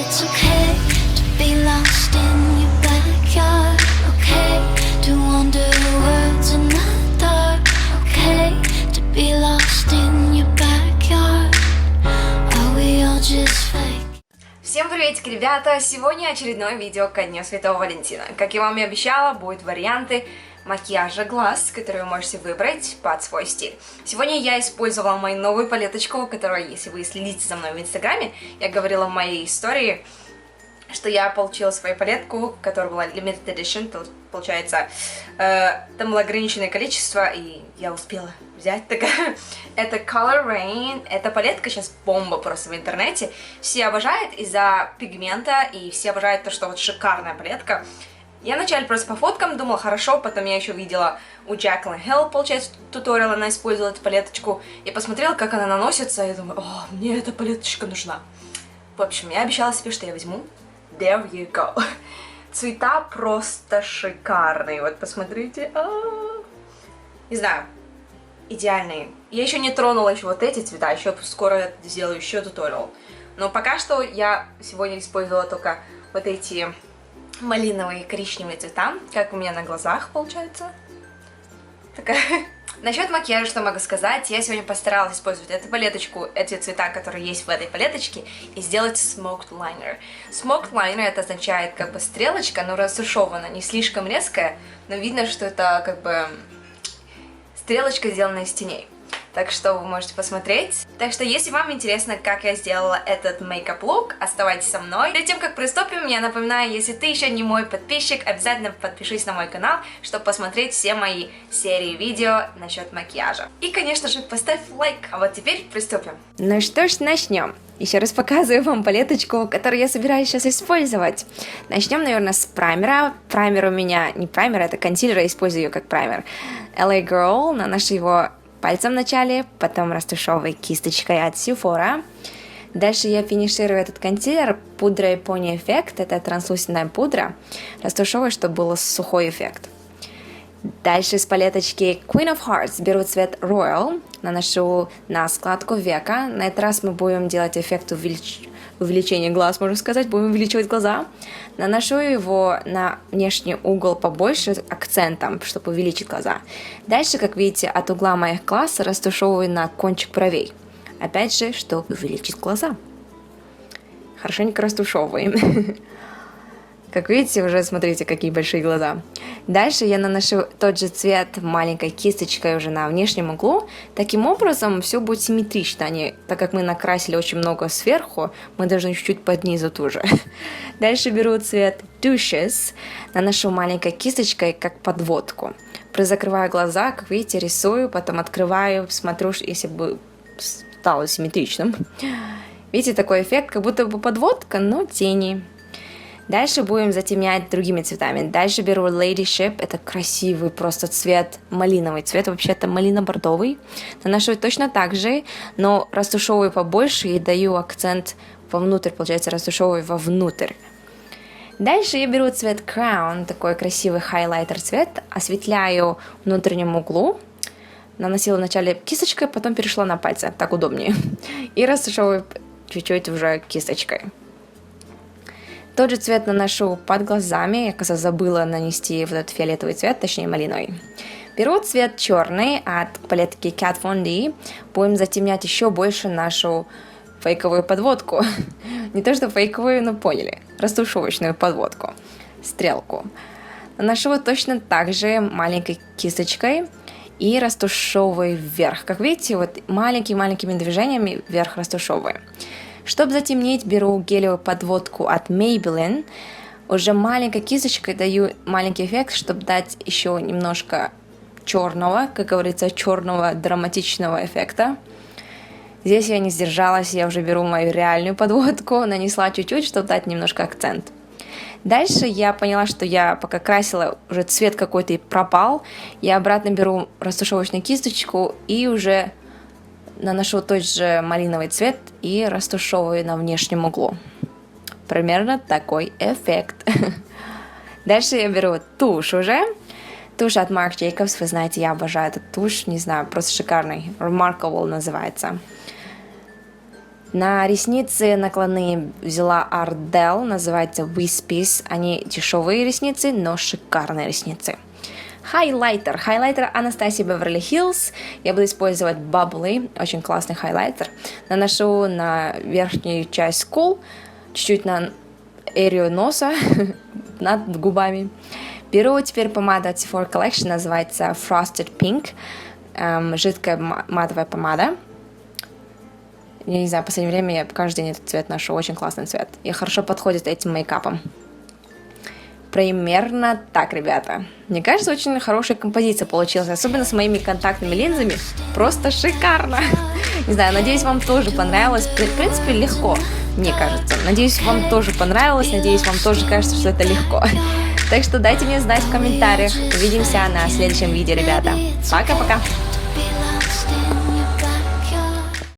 It's okay to be lost in your backyard. Okay to wander the words in the dark. Okay to be lost in your backyard. Are we all just fake? Всем приветики, ребята! Сегодня очередное видео ко Дню Святого Валентина. Как я вам и обещала, будут варианты макияжа глаз, которые вы можете выбрать под свой стиль. Сегодня я использовала мою новую палеточку, которая, если вы следите за мной в инстаграме, я говорила в моей истории, что я получила свою палетку, которая была limited edition, получается, там было ограниченное количество, и я успела взять такая. Это Color Rain, эта палетка сейчас бомба просто в интернете, все обожают из-за пигмента, и все обожают то, что вот шикарная палетка. Я вначале просто по фоткам думала, хорошо, потом я еще видела у Jaclyn Hill, получается, туториал, она использовала эту палеточку, и посмотрела, как она наносится, и думаю, о, мне эта палеточка нужна. В общем, я обещала себе, что я возьму. There you go. Цвета просто шикарные, вот посмотрите. Не знаю, идеальные. Я еще не тронула еще вот эти цвета, еще скоро сделаю еще туториал. Но пока что я сегодня использовала только вот эти малиновые и коричневые цвета, как у меня на глазах получается. Такая. Насчет макияжа, что могу сказать, я сегодня постаралась использовать эту палеточку, эти цвета, которые есть в этой палеточке, и сделать smoked liner. Smoked liner это означает как бы стрелочка, но растушевана, не слишком резкая, но видно, что это как бы стрелочка, сделанная из теней. Так что вы можете посмотреть. Так что, если вам интересно, как я сделала этот мейкап-лук, оставайтесь со мной. Перед тем, как приступим, я напоминаю, если ты еще не мой подписчик, обязательно подпишись на мой канал, чтобы посмотреть все мои серии видео насчет макияжа. И, конечно же, поставь лайк. А вот теперь приступим. Ну что ж, начнем. Еще раз показываю вам палеточку, которую я собираюсь сейчас использовать. Начнем, наверное, с праймера. Праймер у меня не праймер, это консилер, я использую ее как праймер. LA Girl, наношу его пальцем вначале, потом растушевываю кисточкой от Sephora. Дальше я финиширую этот консилер пудрой Pony Effect, это транслюсентная пудра. Растушевываю, чтобы был сухой эффект. Дальше с палеточки Queen of Hearts беру цвет Royal, наношу на складку века. На этот раз мы будем делать эффект увеличения глаз, можно сказать, будем увеличивать глаза. Наношу его на внешний угол побольше акцентом, чтобы увеличить глаза. Дальше, как видите, от угла моих глаз растушевываю на кончик бровей. Опять же, чтобы увеличить глаза. Хорошенько растушевываем. Как видите, уже смотрите, какие большие глаза. Дальше я наношу тот же цвет маленькой кисточкой уже на внешнем углу. Таким образом, все будет симметрично. Так как мы накрасили очень много сверху, мы должны чуть-чуть под низу тоже. Дальше беру цвет Douches, наношу маленькой кисточкой как подводку. Закрываю глаза, как видите, рисую, потом открываю, смотрю, если бы стало симметричным. Видите, такой эффект, как будто бы подводка, но тени. Дальше будем затемнять другими цветами. Дальше беру Lady Ship, это красивый просто цвет, малиновый цвет, вообще-то малино-бордовый. Наношу точно так же, но растушевываю побольше и даю акцент вовнутрь, получается, растушевываю вовнутрь. Дальше я беру цвет Crown, такой красивый хайлайтер цвет, осветляю в внутреннем углу. Наносила вначале кисточкой, потом перешла на пальцы, так удобнее. И растушевываю чуть-чуть уже кисточкой. Тот же цвет наношу под глазами, я, кажется, забыла нанести вот этот фиолетовый цвет, точнее малиновый. Беру цвет черный от палетки Kat Von D, будем затемнять еще больше нашу фейковую подводку. Не то что фейковую, но поняли, растушевочную подводку, стрелку. Наношу точно так же маленькой кисточкой и растушевываю вверх. Как видите, вот маленькими-маленькими движениями вверх растушевываю. Чтобы затемнить, беру гелевую подводку от Maybelline. Уже маленькой кисточкой даю маленький эффект, чтобы дать еще немножко черного, как говорится, черного драматичного эффекта. Здесь я не сдержалась, я уже беру мою реальную подводку, нанесла чуть-чуть, чтобы дать немножко акцент. Дальше я поняла, что я пока красила, уже цвет какой-то и пропал. Я обратно беру растушевочную кисточку и уже наношу тот же малиновый цвет и растушевываю на внешнем углу. Примерно такой эффект. Дальше я беру тушь уже. Тушь от Marc Jacobs, вы знаете, я обожаю эту тушь, не знаю, просто шикарный. Remarkable называется. На ресницы накладные взяла Ardell, называется Wispies. Они дешевые ресницы, но шикарные ресницы. Хайлайтер. Хайлайтер Anastasia Beverly Hills. Я буду использовать Bubbly, очень классный хайлайтер. Наношу на верхнюю часть скул, чуть-чуть на эрию носа, над губами. Беру теперь помаду от Sephora Collection, называется Frosted Pink. Жидкая матовая помада. Я не знаю, в последнее время я каждый день этот цвет ношу, очень классный цвет. И хорошо подходит этим мейкапом. Примерно так, ребята. Мне кажется, очень хорошая композиция получилась, особенно с моими контактными линзами. Просто шикарно. Не знаю, надеюсь, вам тоже понравилось. В принципе, легко, мне кажется. Надеюсь, вам тоже понравилось. Надеюсь, вам тоже кажется, что это легко. Так что дайте мне знать в комментариях. Увидимся на следующем видео, ребята. Пока-пока.